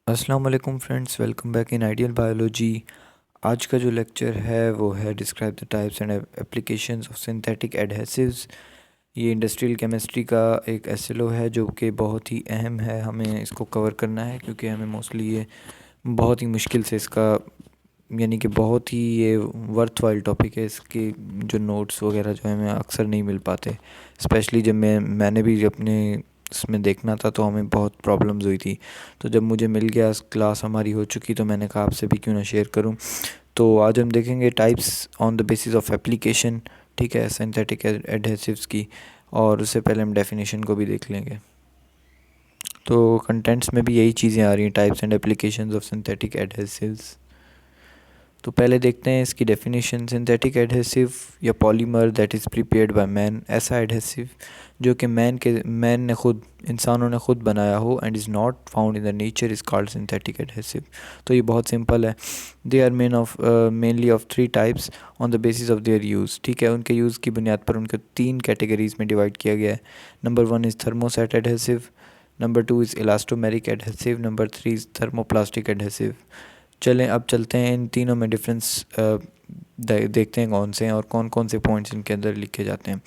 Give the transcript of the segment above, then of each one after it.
अस्सलाम वालेकुम friends, welcome back in ideal biology. आज का जो लेक्चर है वो है describe the types and applications of synthetic adhesives. ये इंडस्ट्रियल केमिस्ट्री का एक एसएलओ है जो कि बहुत ही अहम है, हमें इसको कवर करना है क्योंकि हमें मोस्टली ये बहुत ही मुश्किल से इसका यानी कि बहुत ही ये वर्थ वाइल टॉपिक है। इसके जो नोट्स वगैरह जो हमें अक्सर नहीं मिल पाते, स्पेशली जब मैंने भी अपने इसमें देखना था तो हमें बहुत प्रॉब्लम्स हुई थी। तो जब मुझे मिल गया, क्लास हमारी हो चुकी, तो मैंने कहा आपसे भी क्यों ना शेयर करूं। तो आज हम देखेंगे types on the basis of application, ठीक है, सिंथेटिक एडहेसिव्स की। और उससे पहले हम डेफिनेशन को भी देख लेंगे। तो कंटेंट्स में भी यही चीज़ें आ रही हैं, types and applications of synthetic adhesives. तो पहले देखते हैं इसकी डेफिनेशन। सिंथेटिक एडहेसिव या polymer that is prepared by man, ऐसा एडहेसिव जो कि मैन ने खुद, इंसानों ने खुद बनाया हो, and is not found in the nature, is called synthetic adhesive. तो ये बहुत सिंपल है। They are mainly of three types on the basis of their use, ठीक है। उनके यूज़ की बुनियाद पर उनके तीन कैटेगरीज़ में डिवाइड किया गया है। Number one is thermoset adhesive, number two is elastomeric adhesive, number three is thermoplastic adhesive. चलें अब चलते हैं इन तीनों में डिफरेंस देखते हैं कौन से हैं और कौन कौन से पॉइंट्स इनके अंदर लिखे जाते हैं।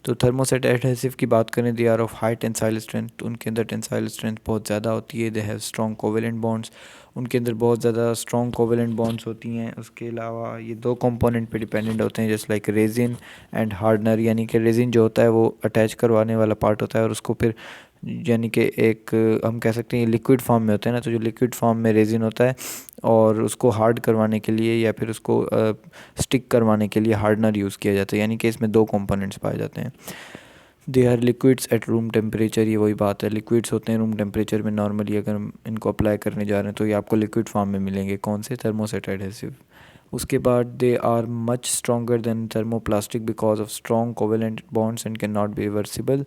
तो थर्मोसेट एडहेसिव की बात करें, they are of high tensile strength. उनके अंदर टेंसाइल स्ट्रेंथ बहुत ज़्यादा होती है। They have strong covalent bonds, उनके अंदर बहुत ज़्यादा स्ट्रॉन्ग कोवेलेंट बॉन्ड्स होती हैं। उसके अलावा ये दो कंपोनेंट पे डिपेंडेंट होते हैं, just like resin and hardener. यानी कि रेजिन जो होता है वो अटैच करवाने वाला पार्ट होता है, और उसको फिर यानी कि एक हम कह सकते हैं लिक्विड फॉर्म में होता है ना, तो जो लिक्विड फॉर्म में रेजिन होता है और उसको हार्ड करवाने के लिए या फिर उसको स्टिक करवाने के लिए हार्डनर यूज़ किया जाता है। यानी कि इसमें दो कंपोनेंट्स पाए जाते हैं। They are liquids at room temperature, ये वही बात है, लिक्विड्स होते हैं रूम टेम्परेचर में। नॉर्मली अगर हम इनको अप्लाई करने जा रहे हैं तो ये आपको लिक्विड फॉर्म में मिलेंगे। कौन से? Thermoset adhesive. उसके बाद they are much stronger than thermoplastic because of strong covalent bonds and can not be reversible.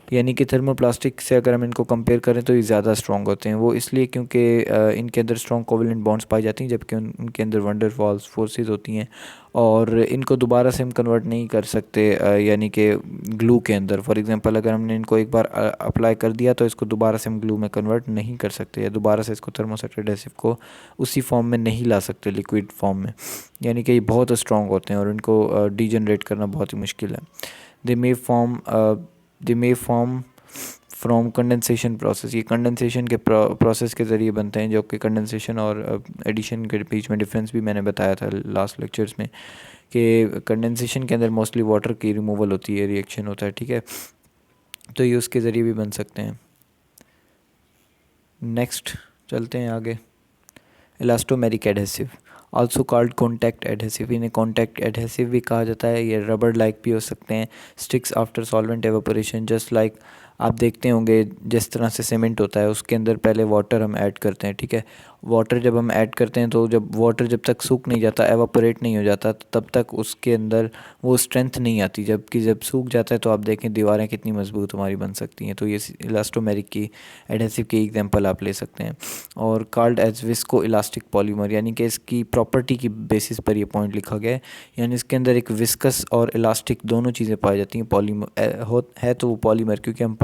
यानी कि थर्मोप्लास्टिक से अगर हम इनको कंपेयर करें तो ये ज़्यादा स्ट्रॉन्ग होते हैं। वो इसलिए क्योंकि इनके अंदर स्ट्रॉन्ग कोवेलेंट बॉन्ड्स पाई जाती हैं, जबकि उनके अंदर वंडर वॉल्स फोर्सेस होती हैं, और इनको दोबारा से हम कन्वर्ट नहीं कर सकते यानी कि ग्लू के अंदर। फॉर एग्जांपल अगर हमने इनको एक बार अप्लाई कर दिया तो इसको दोबारा से हम ग्लू में कन्वर्ट नहीं कर सकते, या दोबारा से इसको थर्मोसेट एडहेसिव को उसी फॉर्म में नहीं ला सकते लिक्विड फॉर्म में। यानी कि ये बहुत स्ट्रॉन्ग होते हैं और इनको डीजनरेट करना बहुत ही मुश्किल है। They may form they may form from condensation process. ये कंडेंसेशन के प्रोसेस के ज़रिए बनते हैं, जो कि कंडेंसेशन और एडिशन के बीच में डिफरेंस भी मैंने बताया था लास्ट लेक्चर्स में, कि कंडेंसेशन के अंदर मोस्टली वाटर की रिमूवल होती है, रिएक्शन होता है, ठीक है। तो ये उसके ज़रिए भी बन सकते हैं। नेक्स्ट चलते हैं आगे। Elastomeric adhesive, also called contact adhesive, इन्हें कॉन्टैक्ट एडहेसिव भी कहा जाता है। ये रबर लाइक भी हो सकते हैं। Sticks after solvent evaporation, just like आप देखते होंगे जिस तरह से सीमेंट होता है उसके अंदर पहले वाटर हम ऐड करते हैं, ठीक है। वाटर जब हम ऐड करते हैं तो जब वाटर जब तक सूख नहीं जाता, एवापोरेट नहीं हो जाता, तो तब तक उसके अंदर वो स्ट्रेंथ नहीं आती, जबकि जब सूख जाता है तो आप देखें दीवारें कितनी मजबूत हमारी बन सकती हैं। तो ये इलास्टोमेरिक की एडहेसिव की एग्जांपल आप ले सकते हैं। और called as viscoelastic polymer, यानी कि इसकी प्रॉपर्टी की बेसिस पर ये पॉइंट लिखा गया है। यानी इसके अंदर एक विस्कस और इलास्टिक दोनों चीज़ें पाई जाती हैं। पॉलीमर है तो वो पॉलीमर, क्योंकि हम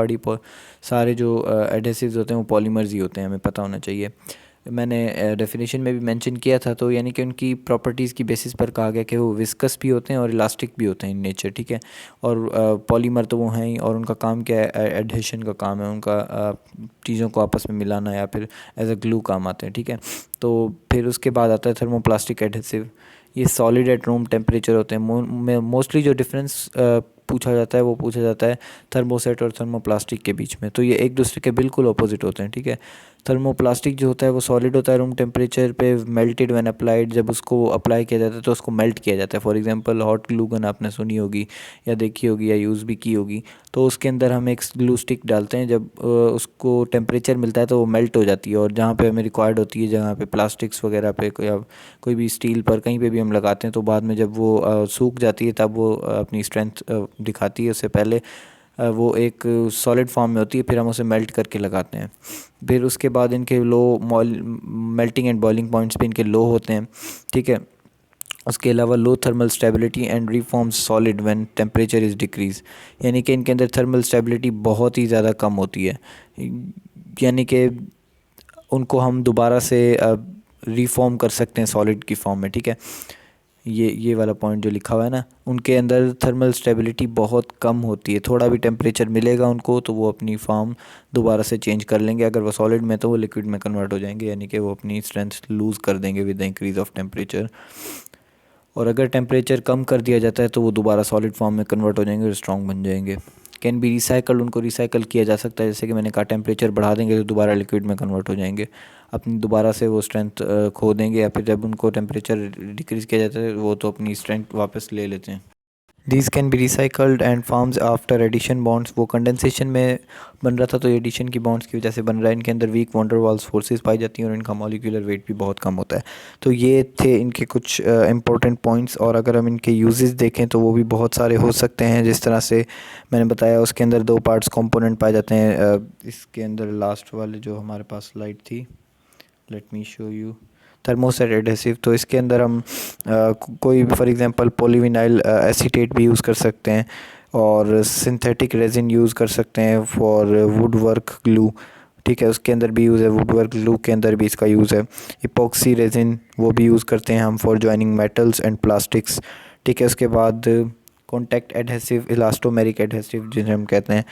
सारे जो एडहेसिव्स होते हैं वो पॉलीमर्स ही होते हैं, हमें पता होना चाहिए। मैंने डेफिनेशन में भी मेंशन किया था। तो यानी कि उनकी प्रॉपर्टीज़ की बेसिस पर कहा गया कि वो विस्कस भी होते हैं और इलास्टिक भी होते हैं इन नेचर, ठीक है। और पॉलीमर तो वो हैं ही, और उनका काम क्या है? एडहेशन का काम है उनका, चीज़ों को आपस में मिलाना, या फिर एज अ ग्लू काम आते हैं, ठीक है। तो फिर उसके बाद आता है थर्मोप्लास्टिक एडहेसिव। ये सॉलिड एट रूम टेम्परेचर होते हैं। मोस्टली जो डिफरेंस पूछा जाता है वो पूछा जाता है थर्मोसेट और थर्मोप्लास्टिक के बीच में। तो ये एक दूसरे के बिल्कुल अपोजिट होते हैं, ठीक है। थर्मोप्लास्टिक जो होता है वो सॉलिड होता है रूम टेम्परेचर पे, मेल्टेड व्हेन अप्लाइड, जब उसको अप्लाई किया जाता है तो उसको मेल्ट किया जाता है। For example hot glue gun आपने सुनी होगी या देखी होगी या यूज़ भी की होगी। तो उसके अंदर हम एक ग्लू स्टिक डालते हैं, जब उसको टेम्परेचर मिलता है तो वो मेल्ट हो जाती है, और जहाँ पे हमें रिक्वायर्ड होती है, जहाँ पे प्लास्टिक्स वगैरह पे या कोई भी स्टील पर कहीं पे भी हम लगाते हैं, तो बाद में जब वो सूख जाती है तब वो अपनी स्ट्रेंथ दिखाती है। उससे पहले वो एक सॉलिड फॉर्म में होती है, फिर हम उसे मेल्ट करके लगाते हैं। फिर उसके बाद इनके low melting and boiling points भी इनके लो होते हैं, ठीक है। उसके अलावा लो thermal stability and reforms solid when temperature is decrease, यानी कि इनके अंदर थर्मल स्टेबिलिटी बहुत ही ज़्यादा कम होती है। यानी कि उनको हम दोबारा से रीफॉर्म कर सकते हैं सॉलिड की फॉर्म में, ठीक है। ये वाला पॉइंट जो लिखा हुआ है ना, उनके अंदर थर्मल स्टेबिलिटी बहुत कम होती है। थोड़ा भी टेम्परेचर मिलेगा उनको तो वो अपनी फॉर्म दोबारा से चेंज कर लेंगे। अगर वो सॉलिड में तो वो लिक्विड में कन्वर्ट हो जाएंगे, यानी कि वो अपनी स्ट्रेंथ लूज़ कर देंगे with the increase of temperature. और अगर टेम्परेचर कम कर दिया जाता है तो वो दोबारा सॉलिड फॉर्म में कन्वर्ट हो जाएंगे और स्ट्रॉन्ग बन जाएंगे। कैन बी रिसाइकल्ड, उनको रिसाइकल किया जा सकता है। जैसे कि मैंने कहा, टेम्परेचर बढ़ा देंगे तो दोबारा लिक्विड में कन्वर्ट हो जाएंगे, अपनी दोबारा से वो स्ट्रेंथ खो देंगे। या फिर जब उनको टेम्परेचर डिक्रीज़ किया जाता है वो तो अपनी स्ट्रेंथ वापस ले लेते हैं। These can be recycled and forms after addition bonds. वो कंडेंसेशन में बन रहा था तो एडिशन की बॉन्ड्स की वजह से बन रहा है। इनके अंदर वीक वॉन्डर वाल्स फोर्सेस पाई जाती हैं और इनका मॉलिक्यूलर वेट भी बहुत कम होता है। तो ये थे इनके कुछ इंपॉर्टेंट पॉइंट्स। और अगर हम इनके यूजेस देखें तो वो भी बहुत सारे हो सकते हैं। जिस तरह से मैंने बताया, उसके अंदर 2 पार्ट्स कंपोनेंट पाए जाते हैं। इसके अंदर लास्ट वाले जो हमारे पास स्लाइड थी, let me show you, thermoset adhesive. तो इसके अंदर हम कोई भी फॉर एग्जांपल पॉलीविनाइल एसीटेट भी यूज़ कर सकते हैं, और सिंथेटिक रेजिन यूज़ कर सकते हैं फॉर वुड वर्क ग्लू, ठीक है। उसके अंदर भी यूज़ है, वुड वर्क ग्लू के अंदर भी इसका यूज़ है। इपॉक्सी रेजिन वो भी यूज़ करते हैं हम for joining metals and plastics, ठीक है। उसके बाद कॉन्टैक्ट एडहेसिव, इलास्टोमेरिक एडहेसिव जिन्हें हम कहते हैं,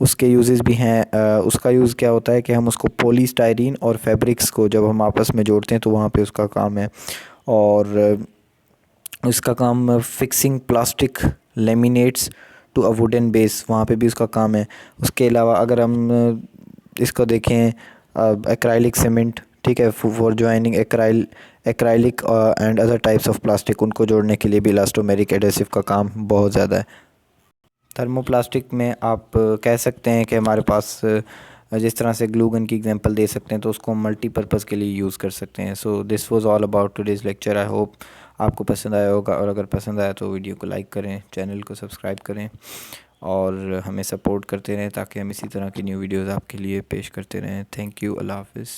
उसके यूजेस भी हैं। उसका यूज़ क्या होता है कि हम उसको पॉलीस्टायरीन और फैब्रिक्स को जब हम आपस में जोड़ते हैं तो वहाँ पे उसका काम है। और इसका काम fixing plastic laminates to a wooden base, वहाँ पे भी उसका काम है। उसके अलावा अगर हम इसको देखें, एक्राइलिक सीमेंट, ठीक है, for joining acrylic and other types of plastic, उनको जोड़ने के लिए भी इलास्टोमेरिक एडहेसिव का काम बहुत ज़्यादा है। थर्मोप्लास्टिक में आप कह सकते हैं कि हमारे पास जिस तरह से ग्लू गन की एग्जांपल दे सकते हैं, तो उसको हम मल्टीपर्पज़ के लिए यूज़ कर सकते हैं। So this was all about today's lecture. I hope आपको पसंद आया होगा, और अगर पसंद आया तो वीडियो को लाइक करें, चैनल को सब्सक्राइब करें और हमें सपोर्ट करते रहें ताकि हम इसी तरह की न्यू वीडियोज़ आपके लिए पेश करते रहें। थैंक यू, अल्लाह हाफ़िज़।